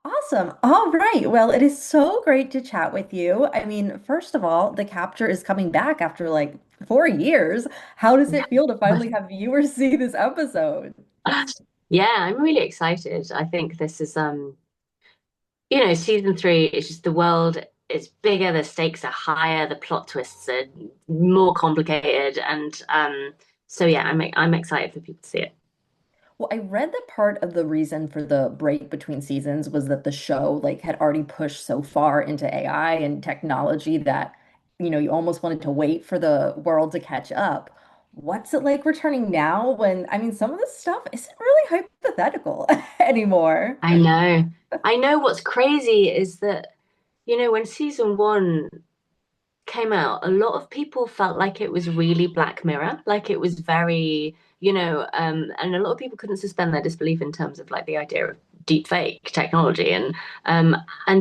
Awesome. All right. Well, it is so great to chat with you. I mean, first of all, The Capture is coming back after like 4 years. How does it feel to finally have viewers see this episode? Yeah, I'm really excited. I think this is season three is just the world is bigger, the stakes are higher, the plot twists are more complicated, and so yeah, I'm excited for people to see it. Well, I read that part of the reason for the break between seasons was that the show like had already pushed so far into AI and technology that, you almost wanted to wait for the world to catch up. What's it like returning now when, I mean, some of this stuff isn't really hypothetical anymore? I know. I know what's crazy is that, when season one came out, a lot of people felt like it was really Black Mirror, like it was very, and a lot of people couldn't suspend their disbelief in terms of like the idea of deep fake technology. And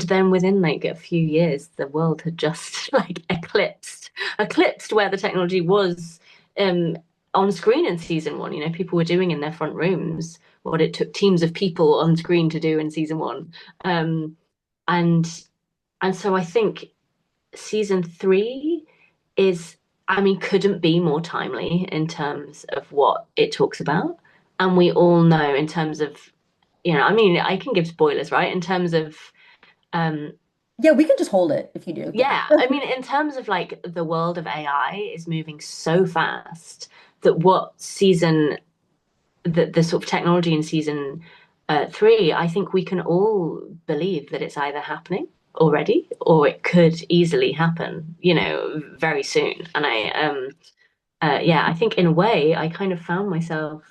then within like a few years, the world had just like eclipsed where the technology was um on screen in season one. People were doing in their front rooms what it took teams of people on screen to do in season one. Um, and and so I think season three is, I mean, couldn't be more timely in terms of what it talks about. And we all know in terms of, I mean, I can give spoilers, right? In terms of, um, Yeah, we can just hold it if you do. Yeah. yeah, I mean, in terms of like the world of AI is moving so fast that the sort of technology in season three, I think we can all believe that it's either happening already or it could easily happen, very soon. And yeah, I think in a way, I kind of found myself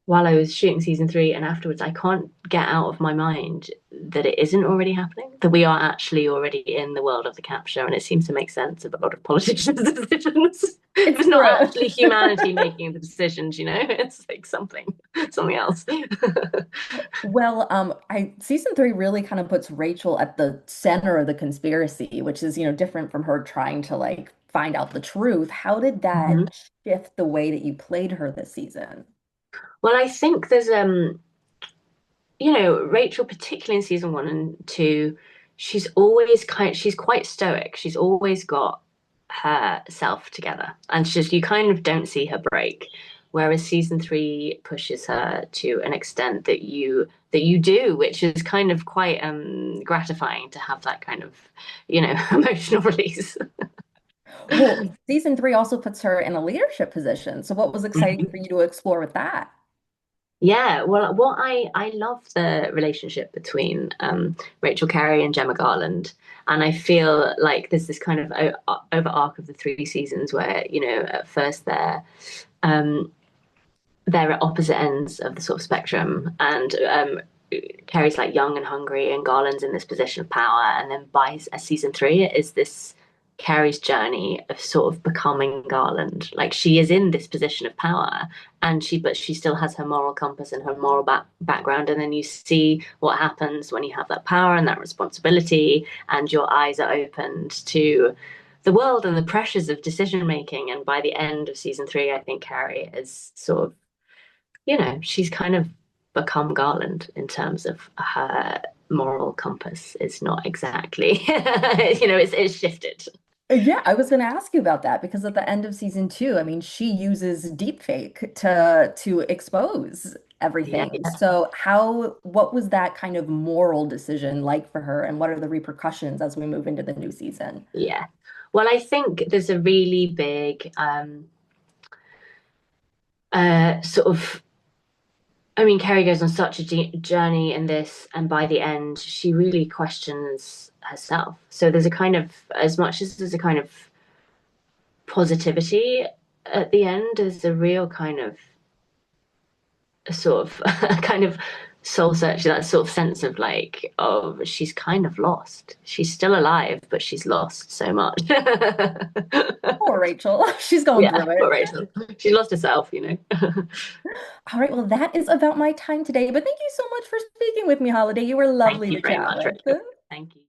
while I was shooting season three and afterwards, I can't get out of my mind that it isn't already happening, that we are actually already in the world of the capture. And it seems to make sense of a lot of politicians' decisions. It's It's not true. actually humanity making the decisions, it's like something else. Well, I season three really kind of puts Rachel at the center of the conspiracy, which is, different from her trying to like find out the truth. How did that Mhm. shift the way that you played her this season? Well, I think there's Rachel, particularly in season one and two, she's quite stoic. She's always got herself together, and you kind of don't see her break. Whereas season three pushes her to an extent that you do, which is kind of quite gratifying to have that kind of, emotional release. Well, season three also puts her in a leadership position. So what was exciting for you to explore with that? Yeah, well, what I love the relationship between Rachel Carey and Gemma Garland, and I feel like there's this kind of over arc of the three seasons where at first um, they're at opposite ends of the sort of spectrum, and Carey's like young and hungry, and Garland's in this position of power, and then by season three, it is this Carey's journey of sort of becoming Garland. Like she is in this position of power, but she still has her moral compass and her moral background, and then you see what happens when you have that power and that responsibility, and your eyes are opened to the world and the pressures of decision making. And by the end of season three, I think Carey is sort of she's kind of become Garland in terms of her moral compass is not exactly, it's shifted. Yeah, I was going to ask you about that because at the end of season two, I mean, she uses deepfake to expose Yeah, everything. yeah, So what was that kind of moral decision like for her, and what are the repercussions as we move into the new season? yeah. Well, I think there's a really big sort of I mean, Carrie goes on such a journey in this, and by the end, she really questions herself. So there's a kind of, as much as there's a kind of positivity at the end, there's a real kind of a sort of a kind of soul search, that sort of sense of like, oh, she's kind of lost. She's still alive, but she's lost so much. Poor Rachel. She's going Yeah, through poor it. Rachel. She lost herself. All right, well, that is about my time today, but thank you so much for speaking with me, Holiday. You were Thank lovely you to very chat much, with. Rachel. Thank you.